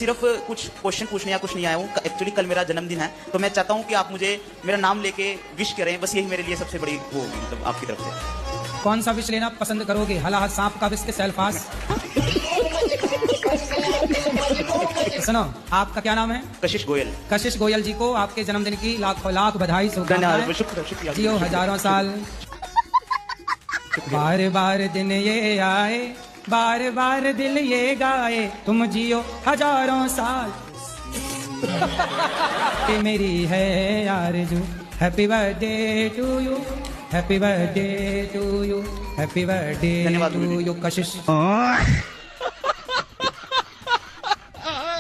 सिर्फ कुछ क्वेश्चन पूछने या कुछ नहीं आया हूँ। एक्चुअली कल मेरा जन्मदिन है, तो मैं चाहता हूँ कि आप मुझे मेरा नाम लेके विश करें। बस यही मेरे लिए सबसे बड़ी वो होगी, मतलब आपकी तरफ से। कौन सा विश लेना पसंद करोगे? हलाहत सांप का विश के सेल्फास? सुनो, आपका क्या नाम है? कशिश गोयल। कशिश गोयल जी को आपके जन्मदिन की लाखों लाख बधाई, धन्यवाद, शुक्रिया। जियो हजारों साल। बार बार दिन ये आए, बार बार दिल ये गाए, तुम जियो हजारों साल। ये मेरी है आरज़ू, happy birthday to you, happy birthday to you, happy birthday to you. Kashish,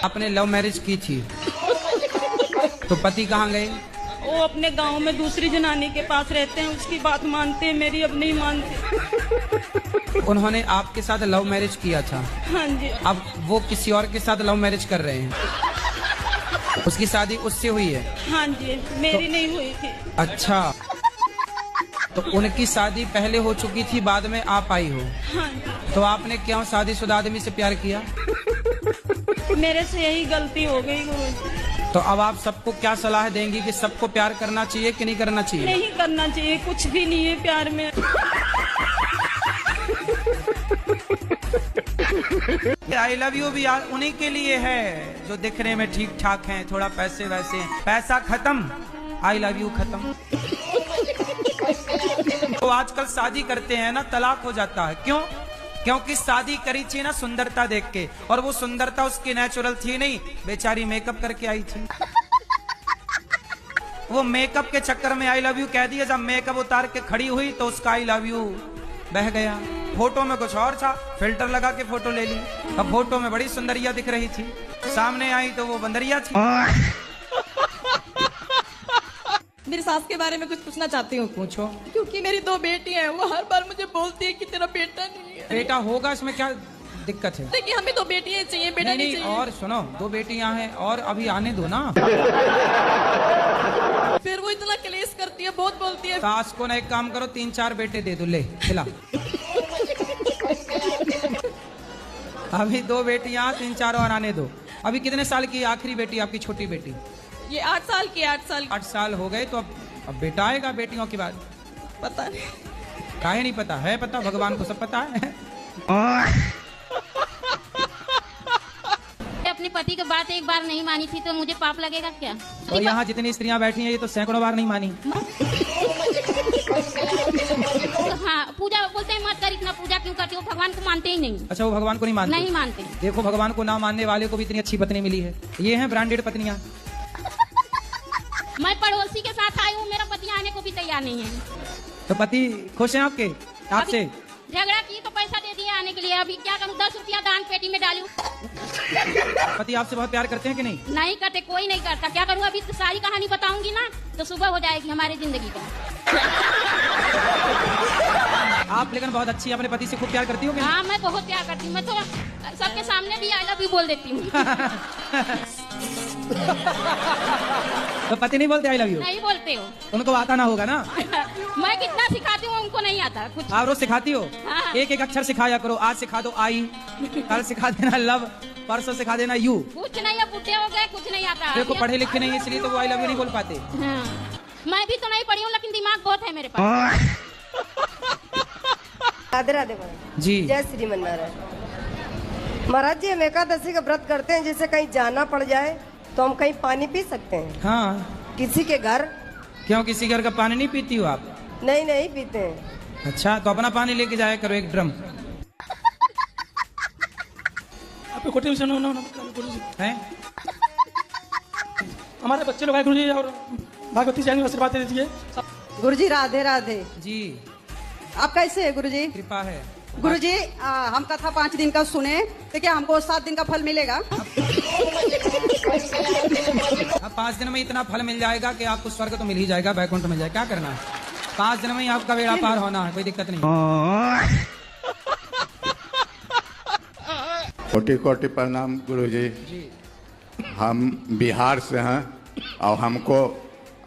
आपने लव मैरिज की थी, तो पति कहाँ गए? वो अपने गांव में दूसरी जनानी के पास रहते हैं, उसकी बात मानते हैं, मेरी अब नहीं मानते। उन्होंने आपके साथ लव मैरिज किया था? हाँ जी। अब वो किसी और के साथ लव मैरिज कर रहे हैं? उसकी शादी उससे हुई है? हाँ जी, मेरी नहीं हुई थी। अच्छा, तो उनकी शादी पहले हो चुकी थी, बाद में आप आई हो? हाँ जी। तो आपने क्यों शादीशुदा आदमी से प्यार किया? मेरे से यही गलती हो गई गुरुजी। तो अब आप सबको क्या सलाह देंगी कि सबको प्यार करना चाहिए कि नहीं करना चाहिए? नहीं करना चाहिए, कुछ भी नहीं है प्यार में। आई लव यू भी उन्हीं के लिए है जो दिखने में ठीक ठाक हैं, थोड़ा पैसे वैसे हैं। पैसा खत्म, आई लव यू खत्म। तो आजकल शादी करते हैं ना, तलाक हो जाता है। क्यों? क्योंकि शादी करी थी ना सुंदरता देख के, और वो सुंदरता उसकी नेचुरल थी नहीं, बेचारी मेकअप करके आई थी। वो मेकअप के चक्कर में आई लव यू कह दिया, जब मेकअप उतार के खड़ी हुई तो उसका आई लव यू बह गया। फोटो में कुछ और था, फिल्टर लगा के फोटो ले ली। अब फोटो में बड़ी सुंदरिया दिख रही थी, सामने आई तो वो बंदरिया थी। मेरी सास के बारे में कुछ पूछना चाहती हूँ। पूछो। क्योंकि मेरी 2 बेटियां हैं, वो हर बार मुझे बोलती है कि तेरा बेटा नहीं है। बेटा होगा, इसमें क्या दिक्कत है? देखिए, हमें 2 बेटियां चाहिए, बेटा नहीं चाहिए। और सुनो, 2 बेटियां हैं और अभी आने दो ना। फिर वो इतना क्लेश करती है, बहुत बोलती है। सास को ना एक काम करो, 3-4 बेटे दे दो, ले खिला। अभी 2 बेटियां, 3-4 और आने दो। अभी कितने साल की आखिरी बेटी आपकी, छोटी बेटी? ये 8 साल की, 8 साल। 8 साल हो गए, तो अब बेटा आएगा बेटियों के बाद? पता नहीं, काहे नहीं पता है? पता, भगवान को सब पता है। अपने पति की बात एक बार नहीं मानी थी तो मुझे पाप लगेगा क्या? और यहाँ जितनी स्त्रियां बैठी हैं, ये तो सैकड़ों बार नहीं मानी। हाँ, पूजा बोलते हैं मत कर, इतना पूजा क्यों करती हो? भगवान को मानते ही नहीं। अच्छा, वो भगवान को नहीं मानते? नहीं मानते। देखो, भगवान को ना मानने वाले को भी इतनी अच्छी पत्नी मिली है। ये हैं ब्रांडेड पत्नियां। मैं पड़ोसी के साथ आई हूँ, मेरा पति आने को भी तैयार नहीं है। तो पति खुश हैं आपके आपसे? झगड़ा की तो पैसा दे दिया आने के लिए, अभी क्या करूँ? 10 रुपया दान पेटी में डालूं। पति आपसे बहुत प्यार करते हैं कि नहीं? नहीं करते, कोई नहीं करता। क्या करूँ? अभी तो सारी कहानी बताऊंगी ना तो सुबह हो जाएगी हमारी जिंदगी का। आप लेकिन बहुत अच्छी, अपने पति से खूब प्यार करती हो कि नहीं? हाँ, मैं बहुत प्यार करती हूँ। मैं तो सबके सामने भी आई लव यू बोल देती हूँ। तो पति नहीं बोलते आई लव यू? नहीं बोलते हो? उनको आता ना होगा ना। मैं कितना सिखाती हूँ, उनको नहीं आता कुछ। आप रोज सिखाती हो? हाँ। एक एक अक्षर सिखाया करो। आज सिखा दो आई, कल सिखा देना लव, परसों सिखा देना यू। कुछ नहीं है, बुढ़े हो गए, कुछ नहीं आता। देखो, पढ़े लिखे नहीं, इसलिए तो वो आई लव यू नहीं बोल पाते। हाँ। मैं भी तो नहीं पढ़ी हूँ, लेकिन दिमाग बहुत है मेरे पास। राधे राधे जी। जय श्री मन्नारायण। महाराज जी, हम एकादशी का व्रत करते हैं, जैसे कहीं जाना पड़ जाए तो हम कहीं पानी पी सकते हैं? हाँ। किसी के घर? क्यों, किसी घर का पानी नहीं पीती हो आप? नहीं, नहीं पीते हैं। अच्छा, तो अपना पानी लेके जाया करो, एक ड्रम। हैं? हमारे बच्चे लोग हैं गुरुजी, और भागवती जी आशीर्वाद दे दीजिए। गुरुजी राधे राधे। जी, आप कैसे हैं गुरुजी? कृपा है। गुरुजी, हम कथा 5 दिन का सुने, तो क्या हमको 7 दिन का फल मिलेगा? अब 5 दिन में इतना फल मिल जाएगा कि आपको स्वर्ग तो मिल ही जाएगा, वैकुंठ मिल जाएगा। क्या करना है? 5 दिन में ही आपका बेड़ा पार होना है, कोई दिक्कत नहीं। कोटि कोटि प्रणाम गुरुजी। हम बिहार से हैं और हमको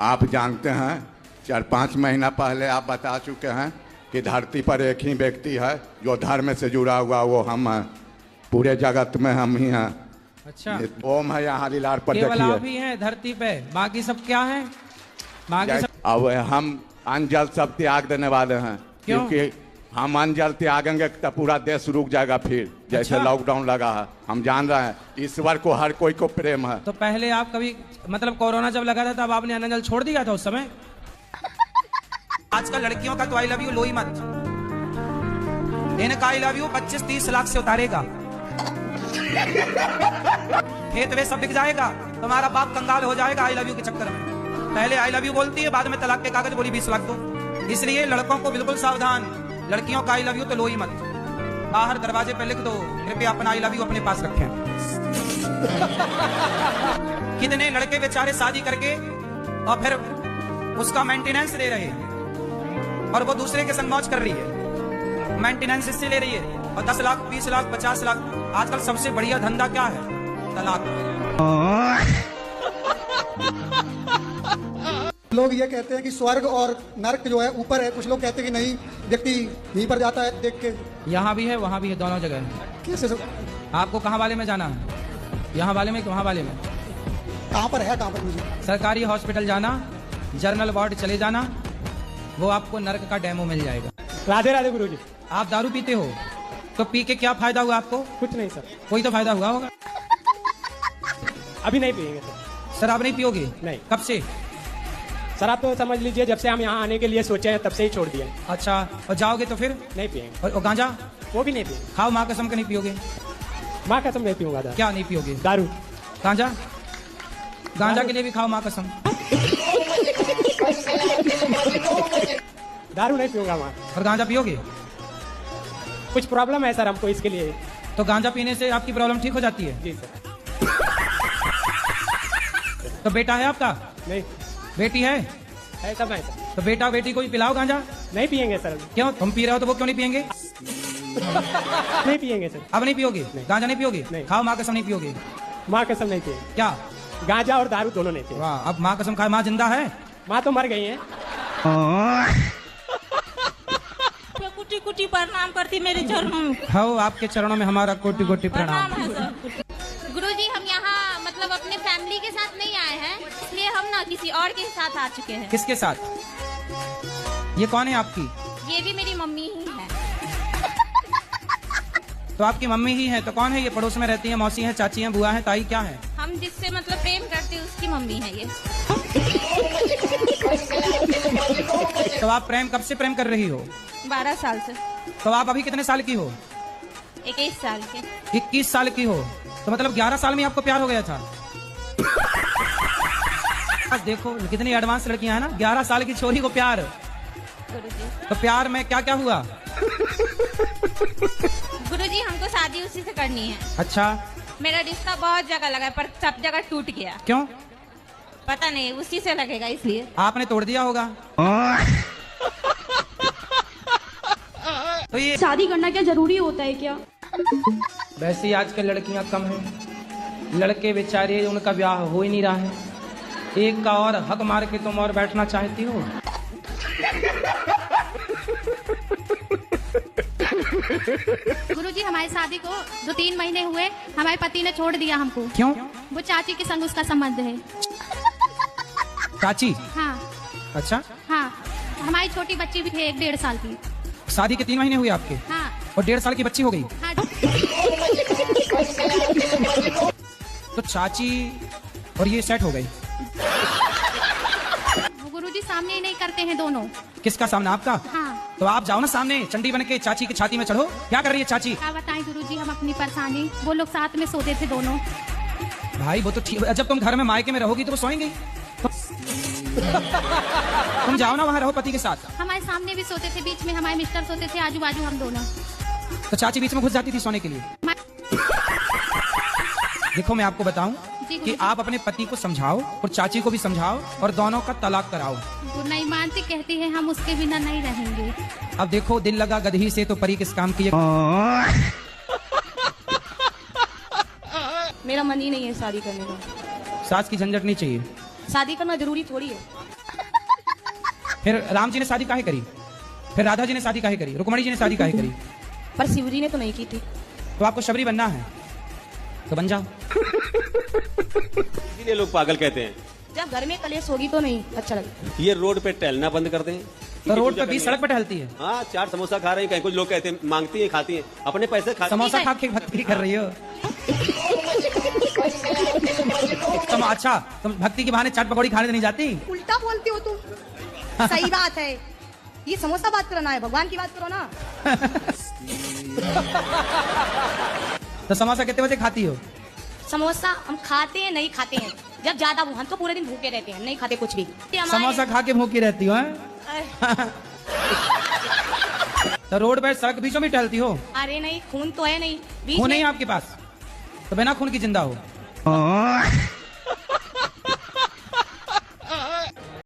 आप जानते हैं, 4-5 महीना पहले आप बता चुके हैं कि धरती पर एक ही व्यक्ति है जो धर्म से जुड़ा हुआ, वो हम हैं। पूरे जगत में हम ही हैं। अच्छा, ओम है यहाँ लीलार पर केवल आप देखिए। ही हैं धरती पे, बाकी सब क्या है? बाकी सब अब हम अन्न जल सब त्याग देने वाले हैं, क्यों? क्योंकि हम अन्न जल त्यागेंगे तो पूरा देश रुक जाएगा फिर, जैसे अच्छा। लॉकडाउन लगा है। हम जान रहे हैं ईश्वर को हर कोई को प्रेम है। तो पहले आप कभी मतलब कोरोना जब लगा था तब आपने अन्न जल छोड़ दिया था उस समय? आजकल लड़कियों का तो आई लव यू लो ही मत, इनका आई लव यू 25-30 लाख से उतारेगा, खेत वे सब बिक जाएगा, तुम्हारा बाप कंगाल हो जाएगा आई लव यू के चक्कर में। पहले आई लव यू बोलती है, बाद में तलाक के कागज बोली 20 लाख दो। इसलिए लड़कों को बिल्कुल सावधान, लड़कियों का आई लव यू तो लो ही मत, बाहर दरवाजे पे लिख दो कृपया अपना आई लव यू अपने पास रखें। कितने लड़के बेचारे शादी करके और फिर उसका मेंटेनेंस दे रहे हैं और वो दूसरे के संग मौज कर रही है, मेंटेनेंस इससे ले रही है, और 10 लाख 20 लाख 50 लाख। आजकल सबसे बढ़िया धंधा क्या है? तलाक। लोग ये कहते हैं कि स्वर्ग और नरक जो है ऊपर है, कुछ लोग कहते हैं कि नहीं, व्यक्ति यहीं पर जाता है देख के। यहाँ भी है वहाँ भी है, दोनों जगह है। कैसे आपको कहाँ वाले में जाना है? यहाँ वाले में कि वहाँ वाले में? कहाँ पर है, कहाँ पर मुझे? सरकारी हॉस्पिटल जाना, जनरल वार्ड चले जाना, वो आपको नर्क का डेमो मिल जाएगा। राधे राधे गुरुजी। आप दारू पीते हो तो पी के क्या फायदा हुआ आपको? कुछ नहीं सर, कोई तो फायदा हुआ होगा। अभी नहीं पियेंगे सर। शराब नहीं पियोगे? नहीं। कब से? सर आप तो समझ लीजिए जब से हम यहाँ आने के लिए सोचे हैं तब से ही छोड़ दिया। अच्छा, और जाओगे तो फिर? नहीं पियेंगे। और गांजा? वो भी नहीं पियेंगे। खाओ माँ कसम के नहीं पियोगे? माँ कसम नहीं पीऊंगा दारू। क्या नहीं पियोगे? दारू। गांजा? गांजा के लिए भी खाओ माँ कसम। दारू नहीं पीऊंगा माँ। और गांजा पियोगे? कुछ प्रॉब्लम है सर हमको, इसके लिए। तो गांजा पीने से आपकी प्रॉब्लम ठीक हो जाती है? जी सर। तो बेटा है आपका? नहीं। बेटी है? ऐसा नहीं सर। तो बेटा बेटी को भी पिलाओ गांजा। नहीं पियेंगे सर। क्यों? तुम पी रहे हो तो वो क्यों नहीं पियेंगे? नहीं पियेंगे सर। अब नहीं पियोगे? गांजा नहीं पियोगे? नहीं। खाओ माँ कसम नहीं पियोगे? माँ कसम नहीं पियेंगे। क्या? गांजा और दारू दोनों नहीं पियेंगे। वाह, अब माँ कसम खाए। माँ जिंदा है? माँ तो मर गई है। कुटी कुटी प्रणाम करती मेरे चरणों में। हो, आपके चरणों में हमारा कोटि कोटि प्रणाम। प्रणाम है सर। गुरुजी हम यहाँ मतलब अपने फैमिली के साथ नहीं आए हैं, इसलिए हम ना किसी और के साथ आ चुके हैं। किसके साथ? ये कौन है आपकी? ये भी मेरी मम्मी ही है। तो आपकी मम्मी ही है तो कौन है ये? पड़ोस में रहती है, मौसी है, चाची है, बुआ है, ताई, क्या है? हम जिससे मतलब प्रेम करते हैं उसकी मम्मी है ये। तो आप प्रेम कब से प्रेम कर रही हो? 12 साल से। तो आप अभी कितने साल की हो? 21 साल के। 21 साल की हो तो मतलब 11 साल में आपको प्यार हो गया था? देखो कितनी एडवांस लड़कियां हैं ना, 11 साल की छोरी को प्यार। गुरुजी तो प्यार में क्या क्या हुआ? गुरुजी हमको शादी उसी से करनी है। अच्छा, मेरा रिश्ता बहुत जगह लगा पर सब जगह टूट गया। क्यों? पता नहीं, उसी से लगेगा इसलिए। आपने तोड़ दिया होगा। तो ये शादी करना क्या जरूरी होता है क्या? वैसे ही आजकल लड़कियां कम हैं, लड़के बेचारे उनका ब्याह हो ही नहीं रहा है। एक का और हक मार के तुम और बैठना चाहती हो? गुरुजी हमारी शादी को 2-3 महीने हुए, हमारे पति ने छोड़ दिया हमको। क्यों? वो चाची के संग उसका संबंध है। चाची? हाँ अच्छा, हाँ, हमारी छोटी बच्ची भी थी 1-1.5 साल की। शादी के 3 महीने हुए आपके हाँ और 1.5 साल की बच्ची हो गई? हाँ। तो चाची और ये सेट हो गई? गुरुजी सामने ही नहीं करते हैं दोनों। किसका सामना? आपका? हाँ। तो आप जाओ ना सामने, चंडी बन के चाची की छाती में चढ़ो। क्या कर रही है चाची? क्या बताएं गुरुजी हम अपनी परेशानी, वो लोग साथ में सोते थे दोनों। भाई वो तो ठीक, जब तुम घर में मायके में रहोगी तो वो सोएंगे। तुम जाओ ना वहाँ रहो पति के साथ। हमारे सामने भी सोते थे, बीच में हमारे मिस्टर सोते थे, आजू बाजू हम दोनों। तो चाची बीच में घुस जाती थी सोने के लिए? देखो मैं आपको बताऊं कि आप अपने पति को समझाओ और चाची को भी समझाओ और दोनों का तलाक कराओ। वो नहीं मानती, कहती है हम उसके बिना नहीं रहेंगे। अब देखो दिल लगा गदही से तो परी किस काम की? मेरा मन ही नहीं है शादी करने का। सास की झंझट नहीं चाहिए। शादी करना जरूरी थोड़ी है। फिर राम जी ने शादी काहे करी? फिर राधा जी ने शादी काहे करी? रुक्मणी जी ने शादी काहे करी? पर शिवजी ने तो नहीं की थी। तो आपको शबरी बनना है तो बन जाओ। इसीलिए लोग पागल कहते हैं। जब घर में कलेश होगी तो नहीं अच्छा लगेगा। ये रोड पे टहलना बंद कर दें। तो रोड पे भी सड़क पे टहलती है। हाँ, 4 समोसा खा रहे हैं, कहीं कुछ लोग कहते हैं मांगती हैं, खाती हैं, अपने पैसे खा। समोसा खा के भक्ति कर रही हो। तुम अच्छा, तुम भक्ति के बहाने चाट पकौड़ी खाने नहीं जाती? उल्टा बोलती हो तुम। सही बात है, ये समोसा बात करना है, भगवान की बात करो ना। तो समोसा कितने बजे खाती हो? समोसा हम खाते हैं नहीं खाते हैं, जब ज्यादा हम तो पूरे दिन भूखे रहते हैं, नहीं खाते कुछ भी। समोसा खा के भूखी रहती हो हैं? तो रोड पे सड़क बीचों में टहलती हो? अरे नहीं, खून तो है नहीं, खून नहीं है आपके पास, तो बिना खून की जिंदा हो।